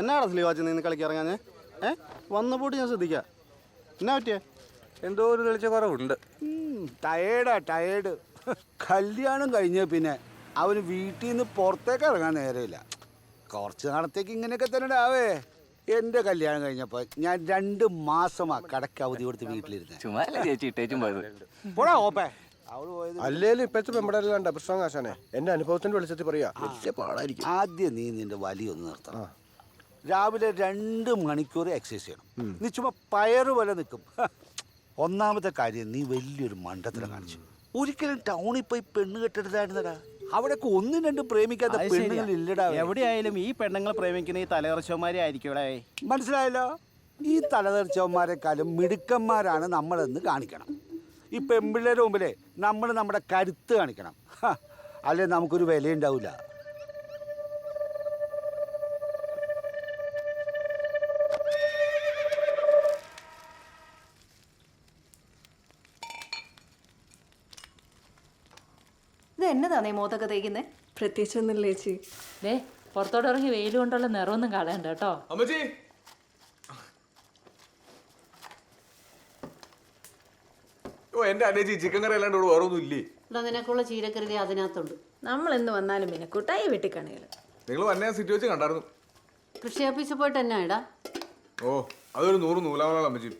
എന്നാടാ സ്ലീവാച്ച് നിന്ന് കളിക്ക് ഇറങ്ങാഞ്ഞേ? വന്നപ്പോട്ട് ഞാൻ ശ്രദ്ധിക്കാം. എന്നാ പറ്റിയേ? എന്തോ ഒരു തെളിച്ച കുറവുണ്ട്. ടയേർഡ്. കല്യാണം കഴിഞ്ഞ പിന്നെ അവന് വീട്ടിൽ നിന്ന് പുറത്തേക്ക് ഇറങ്ങാൻ നേരമില്ല. കുറച്ച് നാളത്തേക്ക് ഇങ്ങനെയൊക്കെ തന്നെ ആവേ. എൻ്റെ കല്യാണം കഴിഞ്ഞപ്പോൾ ഞാൻ 2 മാസമാ കടക്ക് അവധി കൊടുത്ത് വീട്ടിലിരുന്ന്. പോടാ ഓപ്പേ. അല്ലേലും ഇപ്പോഴത്തെ പെമ്പടല്ലാണ്ട് പ്രശ്നം കാശാനെ. എന്റെ അനുഭവത്തിന്റെ വെളിച്ചത്തിൽ പറയാ വലിയ പാടായിരിക്കും. ആദ്യം നീ നിന്റെ വലിയൊന്ന് നിർത്തണം. രാവിലെ 2 മണിക്കൂർ എക്സസൈസ് ചെയ്യണം. നീ ചുമ്മാ പയറ് പോലെ നിൽക്കും. ഒന്നാമത്തെ കാര്യം, നീ വലിയൊരു മണ്ടത്തരം കാണിച്ചു. ഒരിക്കലും ടൗണിൽ പോയി പെണ്ണ് കെട്ടെടുത്തായിരുന്നടാ. അവിടെയൊക്കെ 1-2 പ്രേമിക്കാത്ത പെണ്ണുങ്ങൾ ഇല്ലടാ. എവിടെയായാലും ഈ പെണ്ണുങ്ങൾ പ്രേമിക്കുന്ന ഈ തലകർച്ചവന്മാരെ ആയിരിക്കും. മനസ്സിലായല്ലോ? ഈ തലതെറിച്ചവന്മാരെക്കാളും മിടുക്കന്മാരാണ് നമ്മളെന്ന് കാണിക്കണം. ഈ പെൺപിള്ളേരുടെ മുമ്പിലേ നമ്മൾ നമ്മുടെ കരുത്ത് കാണിക്കണം. അല്ലെ നമുക്കൊരു വിലയുണ്ടാവില്ല. ഇത് എന്നതാണേ മോത്തൊക്കെ തേക്കുന്നേ? പ്രത്യേകിച്ചൊന്നുമില്ല ചേച്ചി. പുറത്തോട്ട് ഇറങ്ങി വെയിൽ കൊണ്ടുള്ള നിറമൊന്നും കളയണ്ട കേട്ടോ. അമ്മച്ചി, എന്റെ അനേച്ചി ചിക്കൻ കറി അല്ലാണ്ട് ഇവിടെ വേറെ ഒന്നും ഇല്ലേ? നിനക്കുള്ള ചീരക്കറി അതിനകത്തുണ്ട്. നമ്മൾ എന്ന് വന്നാലും പിന്നെ കുട്ടായി വെട്ടിക്കണേല്. നിങ്ങൾ വന്നെ സിറ്റി വെച്ച് കണ്ടായിരുന്നു. കൃഷി ഓഫീസിൽ പോയിട്ട് എന്നാ ഇടാ? ഓ, അതൊരു 100 നൂലാമലാണ് അമ്മച്ചി.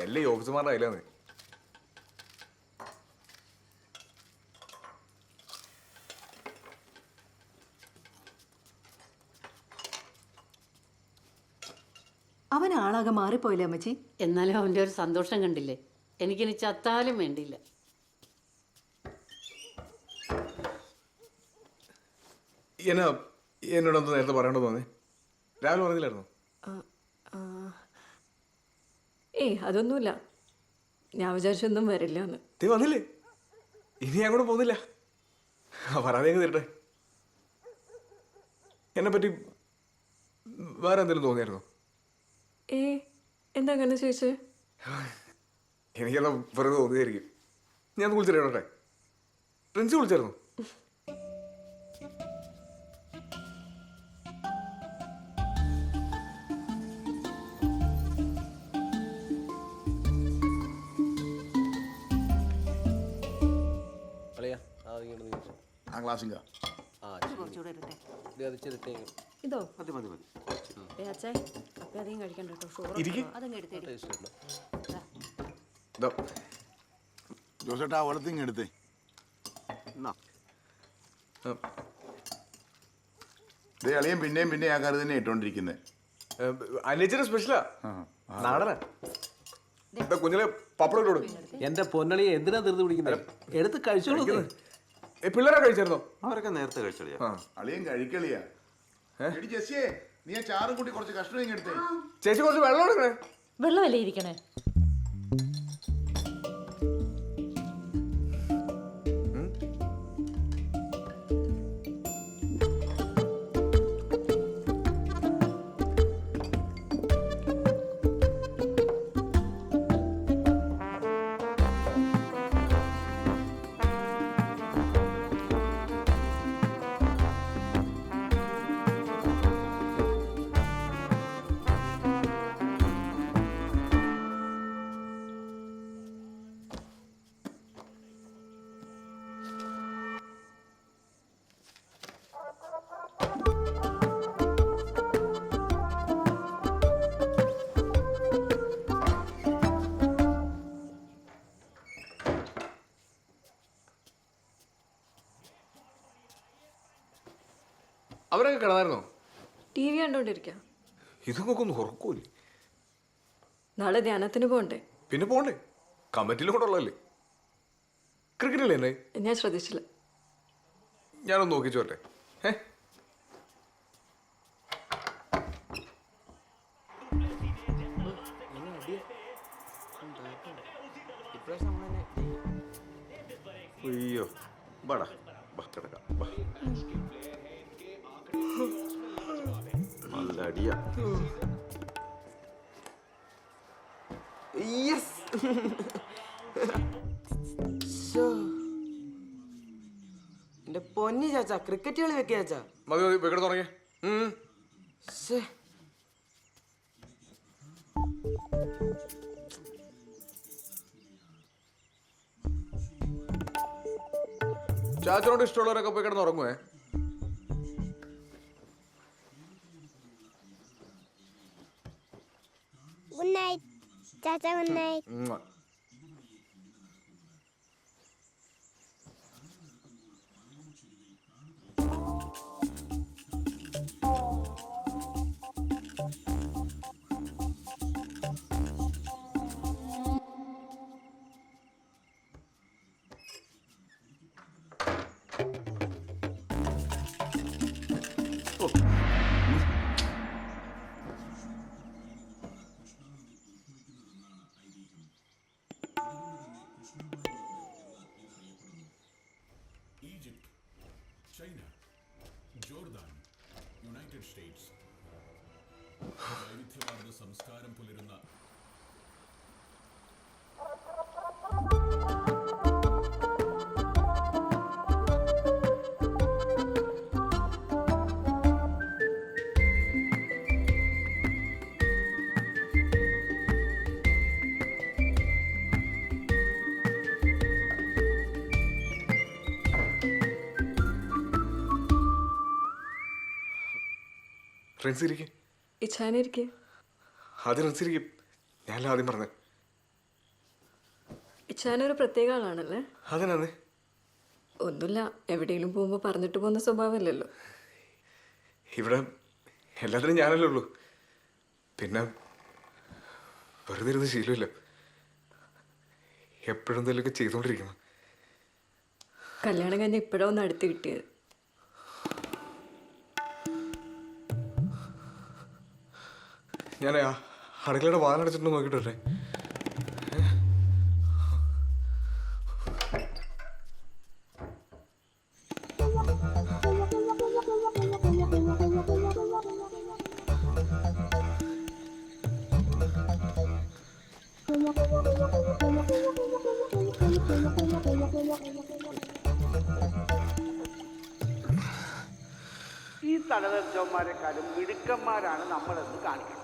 എല്ലാം ഈ ഓഫീസർമാരുടെ കയ്യിലാണ്. അവൻ ആളാകെ മാറിപ്പോയില്ലേ അമ്മച്ചി? എന്നാലും അവൻ്റെ ഒരു സന്തോഷം കണ്ടില്ലേ? എനിക്കിനി ചത്താലും വേണ്ടിയില്ല. എന്നോടൊന്ന് നേരത്തെ പറയണ്ടോ തോന്നി? രാവിലെ പറഞ്ഞില്ലായിരുന്നു? അതൊന്നുമില്ല. ഞാൻ വിചാരിച്ചൊന്നും വരില്ല എന്ന്. നീ വന്നില്ലേ? ഇനി ഞാൻ കൂടെ പോകുന്നില്ല. പറയാതെ തരട്ടെ. എന്നെ പറ്റി വേറെ എന്തെങ്കിലും തോന്നിയായിരുന്നോ? എന്താ അങ്ങനെ ചോദിച്ചേ? എനിക്കെല്ലാം വെറുതെ തോന്നിയായിരിക്കും. ഞാൻ വിളിച്ചിട്ടേ? പ്രിൻസി വിളിച്ചായിരുന്നു? ഇതോ അധികം കഴിക്കണ്ട കേട്ടോ. ജോസേട്ടാ വളർത്തിങ് എടുത്തേ. അളിയൻ പിന്നെയും പിന്നെ ആ കറി തന്നെ ഇട്ടോണ്ടിരിക്കുന്നത്. അനിയച്ചിന്റെ സ്പെഷ്യലാ, നാടനാ. കുഞ്ഞിലെ പപ്പടം ഇട്ടോടും. എന്റെ പൊന്നളിയെ എന്തിനാ തീർത്ത് പിടിക്കുന്നത്? എടുത്ത് കഴിച്ചോളൂ. പിള്ളേരെ കഴിച്ചായിരുന്നോ? അവരൊക്കെ നേരത്തെ കഴിച്ചളിയാ. അളിയൻ കഴിക്കളിയാ. ജെസ്സിയെ, നീ ആ ചാറും കൂട്ടി കുറച്ച് കഷ്ണം ഇങ്ങ് എടുത്തേ. ചേച്ചി കുറച്ച് വെള്ളം എടുക്കണേ. വെള്ളമല്ലേ ഇരിക്കണേ? അവരൊക്കെ കിടന്നായിരുന്നോ? TV കണ്ടോണ്ടിരിക്കാം. ഇതൊക്കെ ഒന്ന് ഉറക്കൂല്ലേ? നാളെ ധ്യാനത്തിന് പോകണ്ടേ? പിന്നെ പോണ്ടേ? കമ്മിറ്റിയിലും കൂടെ ഉള്ളതല്ലേ. ക്രിക്കറ്റില്ലേ എന്നെ? ഞാൻ ശ്രദ്ധിച്ചില്ല. ഞാനൊന്ന് നോക്കിച്ചു വരട്ടെ. അയ്യോ, ബാടാ കിടക്കാം. നല്ല അടിയാ. യെസ്. എന്റെ പൊന്നി ചാച്ച ക്രിക്കറ്റ് കളി വെക്കുക ചാച്ച. മതി മതി വെക്കട തുടങ്ങിയേ. ചാച്ചനോട് ഇഷ്ടമുള്ളവരൊക്കെ പോയി കിടന്ന് ഉറങ്ങുവേ. ഗുഡ് നൈറ്റ് ചാച്ച. Good night. China, Jordan, United States വൈവിധ്യമാർന്ന സംസ്കാരം പുലരുന്ന ഫ്രണ്ട്സ് ഇരിക്കും. ഇച്ഛാനിരിക്കേ. ആദ്യം ഫ്രണ്ട്സ് ഇരിക്കും. ഞാനല്ല ആദ്യം പറഞ്ഞത്. ഇച്ഛാനൊരു പ്രത്യേക ആളാണല്ലേ? അതിനാന്ന്. ഒന്നുമില്ല, എവിടെയെങ്കിലും പോകുമ്പോൾ പറഞ്ഞിട്ട് പോകുന്ന സ്വഭാവമല്ലല്ലോ. ഇവിടെ എല്ലാത്തിനും ഞാനല്ലേ ഉള്ളൂ. പിന്നെ വെറുതെ ഇരുന്ന് ശീലമില്ല. എപ്പോഴും എന്തെങ്കിലുമൊക്കെ ചെയ്തുകൊണ്ടിരിക്കണം. കല്യാണം കഴിഞ്ഞ് ഇപ്പോഴാണ് ഒന്ന് അടുത്ത് കിട്ടിയത്. ഞാൻ അടുക്കളയുടെ വാതിലടച്ചിട്ട് നോക്കിയിട്ടല്ലേ. ഈ തലതെറിച്ചവന്മാരെക്കാളും മിടുക്കന്മാരാണ് നമ്മളെന്ന് കാണിക്കണം.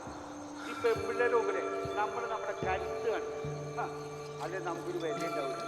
ഈ പെൺപിള്ളേരുടെ മുമ്പിലെ നമ്മൾ നമ്മുടെ കരുത്ത് കാണിക്കണം. അല്ലെ നമുക്കൊരു വലിയ ഉണ്ടാവില്ല.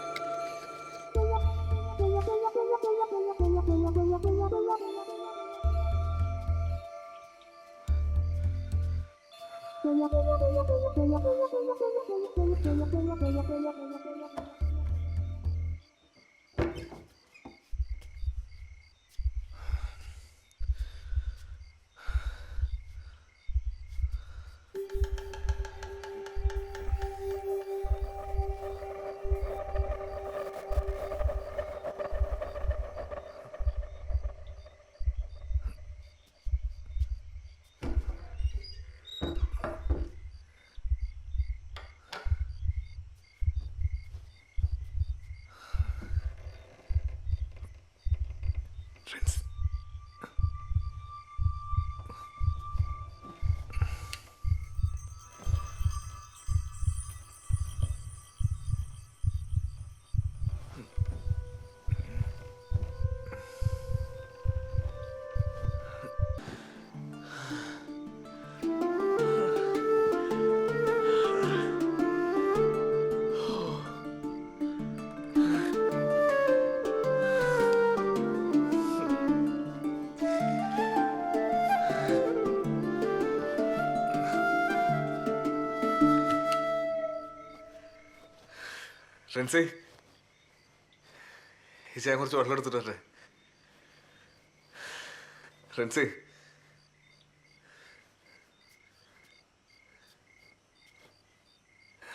ഫ്രണ്ട്സ് ഫ്രണ്ട്സേ, ഈ ചായ കുറച്ച് വെള്ളം എടുത്തിട്ടേ. ഫ്രണ്ട്സേ,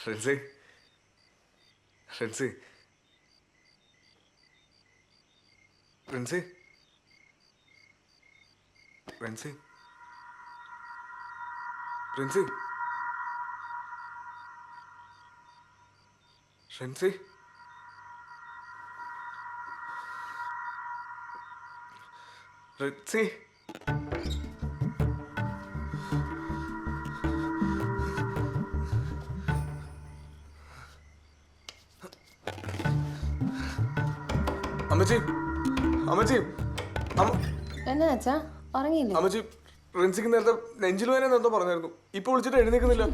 ഫ്രണ്ട്സേ, ഫ്രണ്ട്സേ, ഫ്രണ്ട്സേ, ഫ്രണ്ട്സേ, ഫ്രണ്ട്സേ, ഫ്രണ്ട്സേ, ഫ്രണ്ട്സേ, അമ്മച്ചി അമ്മച്ചി എന്നാ അച്ഛാ ഉറങ്ങിയില്ലേ? അമ്മച്ചി റിൻസിക്ക് നേരത്തെ നെഞ്ചിൽ വേന എന്തോ പറഞ്ഞായിരുന്നു. ഇപ്പൊ വിളിച്ചിട്ട് എഴുന്നേക്കുന്നില്ല.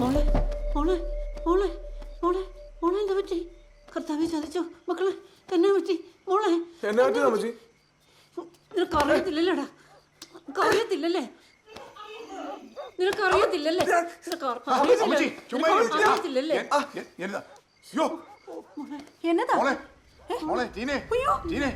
മോളെ മോളെ മോളെ മോളെ മോളെ എന്താ പറ്റി? കർത്താവെ ചതിച്ചോ മക്കളെ? എന്നാ പറ്റി മോളെ? എന്നാ പറ്റിയത് അമ്മച്ചി? നിനക്ക് അറിയത്തില്ലല്ലേടാ? അറിയത്തില്ലല്ലേ? നിനക്ക് അറിയത്തില്ലല്ലേ? അറിയത്തില്ലല്ലേ? എന്നതാ മോളെ ടീനെ ടീനെ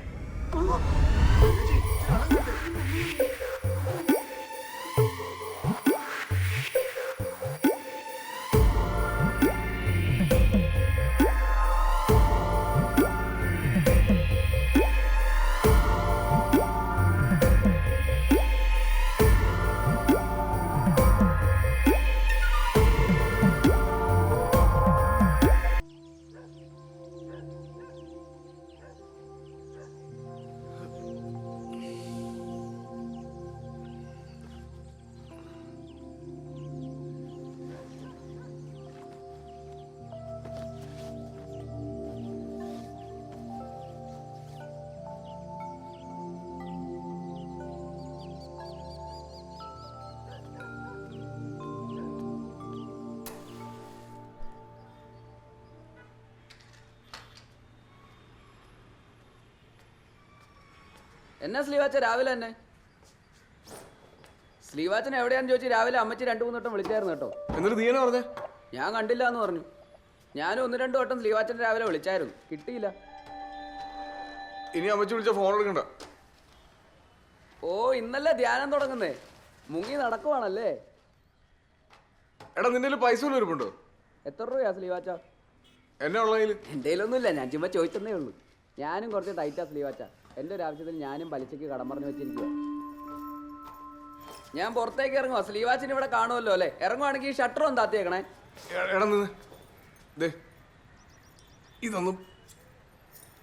എന്നാ സ്ലീവാച്ച രാവിലെ തന്നെ? സ്ലീവാച്ചൻ എവിടെയാന്ന് ചോദിച്ചു രാവിലെ അമ്മച്ചി 2-3 വട്ടം വിളിച്ചായിരുന്നു കേട്ടോ. എന്നിട്ട് നീ എന്നാ പറഞ്ഞേ? ഞാൻ കണ്ടില്ല എന്ന് പറഞ്ഞു. ഞാനും 1-2 വട്ടം സ്ലീവാച്ചൻ രാവിലെ വിളിച്ചായിരുന്നു, കിട്ടിയില്ല. ഇനി അമ്മച്ചി വിളിച്ച ഫോൺ എടുക്കണ്ട. ഓ ഇന്നല്ലേ ധ്യാനം തുടങ്ങുന്നേ, മുങ്ങി നടക്കുവാണല്ലേ? എടാ നിന്റെ പൈസ വല്ലതും ഇരിപ്പുണ്ടോ? എത്ര രൂപയാ സ്ലീവാച്ച? എന്നാ ഉള്ളതിൽ? എൻ്റെ കയ്യിലൊന്നുമില്ല, ഞാൻ ചുമ്മാ ചോദിച്ചതേ ഉള്ളൂ. ഞാനും കുറച്ച് ടൈറ്റാ സ്ലീവാച്ച. എൻ്റെ ഒരു ആവശ്യത്തിന് ഞാനും പലിശയ്ക്ക് കടം പറഞ്ഞു വെച്ചിരിക്കുക. ഞാൻ പുറത്തേക്ക് ഇറങ്ങുവാ, സ്ലീവാച്ചിന് ഇവിടെ കാണുമല്ലോ അല്ലേ? ഇറങ്ങുവാണെങ്കിൽ ഷട്ടർ ഒന്ന് താത്തിയേക്കണേ. എടാ നിന്ന് ദേ ഇതൊന്നും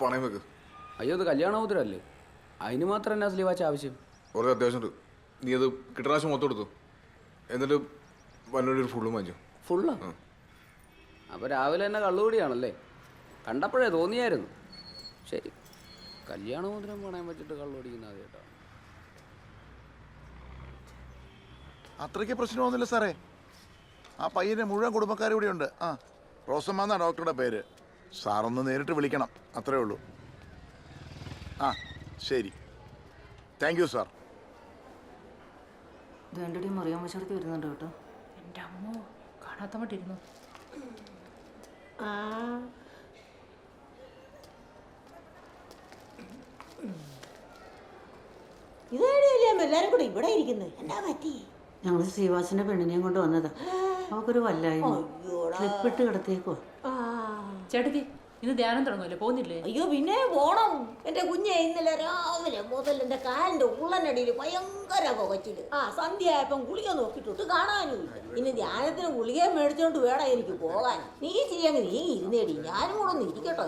പണയം വെക്ക്. അയ്യോ ഇത് കല്യാണമോതിരല്ലേ, അതിന് മാത്രം എന്നാ സ്ലീവാച്ച ആവശ്യം? കുറേ അത്യാവശ്യമുണ്ട്. നീ അത് കിട്ടണാശം മൊത്തം എടുത്തു, എന്നിട്ട് വന്നൊരു ഫുള്ളും വാങ്ങിച്ചു. ഫുള്ളാ? അപ്പോൾ രാവിലെ തന്നെ കള്ളുകൂടിയാണല്ലേ? കണ്ടപ്പോഴേ തോന്നിയായിരുന്നു. ശരി, കല്യാണമോതിരം പണയം വെച്ചിട്ട് കള്ളുപിടിക്കുന്ന ആദ്യമായിട്ടാണ്. അത്രയ്ക്ക് പ്രശ്നമൊന്നുമില്ല സാറേ. ആ പയ്യൻ്റെ മുഴുവൻ കുടുംബക്കാർ ഇവിടെ ഉണ്ട്. ആ റോസമ്മ എന്നാ ഡോക്ടറുടെ പേര്. സാറൊന്ന് നേരിട്ട് വിളിക്കണം, അത്രേ ഉള്ളൂ. ആ ശരി, താങ്ക് യു സാർ. വേണ്ടടി മറിയാൻ വശത്ത് വരുന്നുണ്ട് കേട്ടോ. എൻ്റെ അമ്മോ, കാണാത്ത മട്ടിരുന്നു. എല്ലാരും കൂടെ ഇവിടെ ഇരിക്കുന്നത് എന്നാ പറ്റി? ഞങ്ങൾ ശ്രീവാസിന്റെ പെണ്ണിനെയും കൊണ്ട് വന്നതാ. അവക്കൊരു വല്ലായ്മ, ക്ലിപ്പിട്ട് കിടത്തേക്കോ. ചേട്ടത്തി ഇന്ന് ധ്യാനം തുടങ്ങുമല്ലേ, പോകുന്നില്ലേ? അയ്യോ പിന്നെ പോണം. എന്റെ കുഞ്ഞെ ഇന്നലെ രാവിലെ മുതൽ എന്റെ കാലിന്റെ ഉള്ളനടിയിൽ ഭയങ്കര പുകച്ചില്. സന്ധ്യയായപ്പം ഗുളിക നോക്കിയിട്ടൊട്ട് കാണാനുമില്ല. ഇനി ധ്യാനത്തിന് ഗുളിക മേടിച്ചോണ്ട് വേണം എനിക്ക് പോകാൻ. നീ ചെയ്യങ്ങ് നീ ഇരുന്നേടി, ഞാനും കൂടെ ഒന്ന് ഇരിക്കട്ടോ.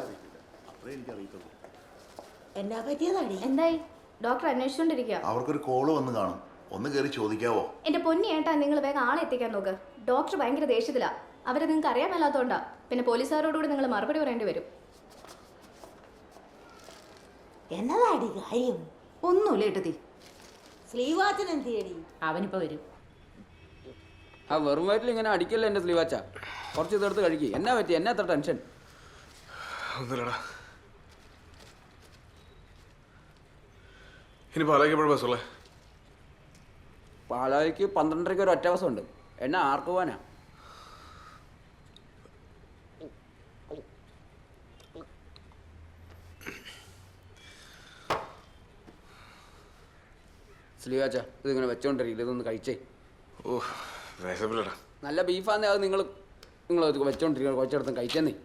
എന്നാ പറ്റിയതാടി? എന്തായി? ഡോക്ടർ അന്വേഷിച്ചോണ്ടിരിക്കുക. അവർക്കൊരു കോള് വന്ന് കാണും, ഒന്ന് കയറി ചോദിക്കാവോ? എന്റെ പൊന്നി ഏട്ടാ, നിങ്ങൾ വേഗം ആളെ എത്തിക്കാൻ നോക്ക്. ഡോക്ടർ ഭയങ്കര ദേഷ്യത്തിലാ. അവരെ നിങ്ങൾക്ക് അറിയാൻ മേലാത്തോണ്ടാ. പിന്നെ പോലീസുകാരോടുകൂടി നിങ്ങൾ മറുപടി പറയേണ്ടി വരും. എന്നതാടി കാര്യം? ഒന്നുമില്ല ഏട്ടത്തി. ശ്രീവാച്ചൻ എന്തിയടി? അവനിപ്പോ വരും. ആ വെറും വയറ്റിൽ ഇങ്ങനെ അടിക്കല്ലേ എൻ്റെ സ്ലീവാച്ച. കുറച്ച് ഇതെടുത്ത് കഴിക്കുക. എന്നാ പറ്റി? എന്നാ അത്ര ടെൻഷൻ? ഒന്നുമില്ലടാ. ഇനി പാലായിക്കപ്പോഴും ബസ്സുള്ളേ? പാലായിക്ക് 12:30 ഒരു ഒറ്റ ബസ്സുണ്ട്. എന്നാ ആർക്ക് പോവാനാ? സ്ലീവാച്ച ഇതിങ്ങനെ വെച്ചോണ്ടിരിക്കില്ല, ഇതൊന്ന് കഴിച്ചേ. ഓ വിശപ്പില്ലടാ. നല്ല ബീഫാന്നേ, അത് നിങ്ങൾ വെച്ചോണ്ടിരിക്കണം. കുറച്ചെടുത്തും കഴിച്ചെന്നേ.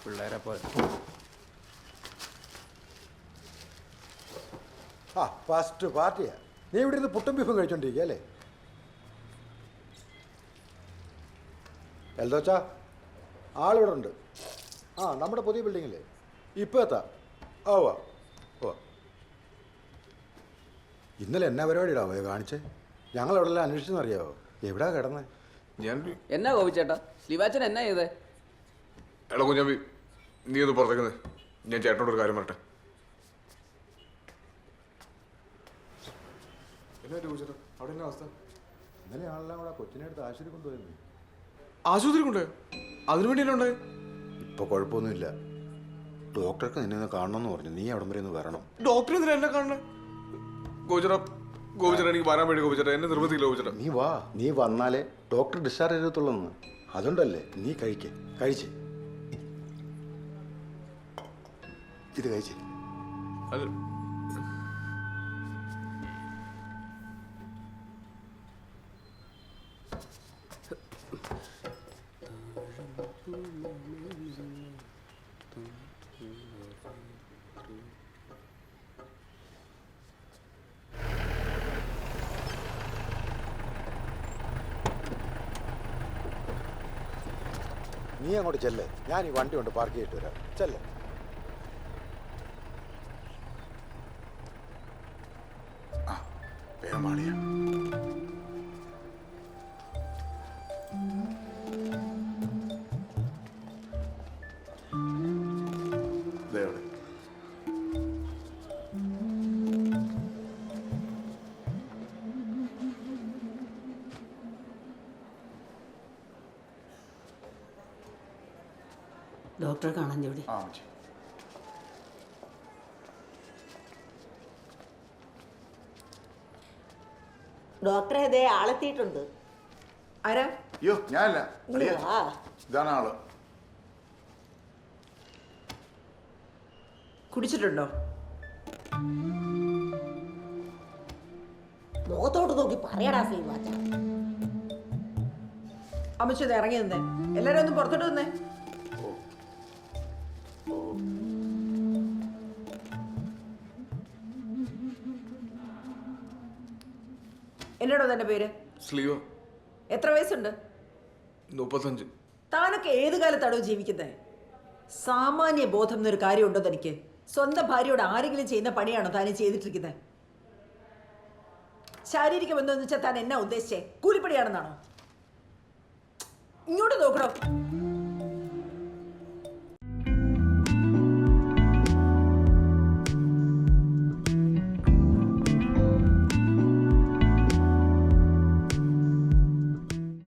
പിള്ളേരെ പോലെ. ആ ഫസ്റ്റ് പാർട്ടിയാ. നീ ഇവിടെ ഇരുന്ന് പുട്ടും ബീഫും കഴിച്ചോണ്ടിരിക്കുക അല്ലേ? എൽദോച്ചാ ആളിവിടെ ഉണ്ട്. ആ നമ്മുടെ പുതിയ ബിൽഡിങ്ങില്ലേ, ഇപ്പോൾ എത്താം. ഓ ഓ ഇന്നലെ എന്നാ പരിപാടിയിടാവോ കാണിച്ചേ? ഞങ്ങൾ എവിടെ അന്വേഷിച്ചെന്നറിയാവോ? എവിടാ കിടന്നേ? ഞാൻ എന്നാ ഗോപിച്ചേട്ടാ, ശ്രീവാച്ചൻ എന്നാ ചെയ്തേ? എടാ കുഞ്ഞാമ്പി, നീ ഒന്ന് പുറത്തേക്കുന്നത്. ഞാൻ ചേട്ടനോട് ഒരു കാര്യം പറട്ടെ. അവിടെ എന്നാ അവസ്ഥ? ഇന്നലെ ആളെല്ലാം കൂടെ കൊച്ചിനെ എടുത്ത് ആശുപത്രി കൊണ്ടുപോയിരുന്നു. ആശുപത്രി കൊണ്ടുപോയോ? അതിനു വേണ്ടിയല്ലേ ഉണ്ടായി? ഇപ്പൊ കുഴപ്പമൊന്നുമില്ല. ഡോക്ടർക്ക് നിന്നെ ഒന്ന് കാണണമെന്ന് പറഞ്ഞു. നീ അവിടം വരെ ഒന്ന് വരണം. ഡോക്ടർ എന്തിനാ എന്നെ കാണണേ? ഗോപിച്ചേട്ടാ എനിക്ക് വരാൻ വേണ്ടി ഗോപിച്ചേട്ടാ, എന്നെ നിർബന്ധിക്കില്ല ഗോപിച്ചേട്ടാ. നീ വാ. നീ വന്നാലേ ഡോക്ടർ ഡിസ്ചാർജ് ചെയ്യത്തുള്ളൂ. അതുകൊണ്ടല്ലേ നീ കഴിച്ചേ. ഇത് കഴിച്ചേ. അത് നീ അങ്ങോട്ട് ചെല്ലേ. ഞാൻ ഈ വണ്ടി കൊണ്ട് പാർക്ക് ചെയ്തിട്ട് വരാം. ചെല്ലേ. വേഗം പാടിയാ. ഡോക്ടറെ കാണാൻ ജോലി. ഡോക്ടറെ ഇതേ ആളെത്തിയിട്ടുണ്ട്. ആരാ? അയ്യോ ഞാനല്ല, ഇതാണ് ആള്. കുടിച്ചിട്ടുണ്ടോ? മുഖത്തോട്ട് നോക്കി പറയടാ ശ്രീവാച്ച. അമ്മച്ചത് ഇറങ്ങി നിന്നേ. എല്ലാരും ഒന്ന് പുറത്തോട്ട് നിന്നേ. എന്നോടോ തന്റെ പേര്? സ്ലീവ. എത്ര വയസ്സുണ്ട്? 35. താനൊക്കെ ഏത് കാലത്താണോ ജീവിക്കുന്നത്? സാമാന്യ ബോധം എന്നൊരു കാര്യമുണ്ടോ തനിക്ക്? സ്വന്തം ഭാര്യയോട് ആരെങ്കിലും ചെയ്യുന്ന പണിയാണോ താനും ചെയ്തിട്ടിരിക്കുന്നത്? ശാരീരിക ബന്ധം എന്ന് വെച്ചാൽ താൻ എന്നാ ഉദ്ദേശിച്ചേ? കൂലിപ്പണിയാണെന്നാണോ? ഇങ്ങോട്ട് നോക്കണോ?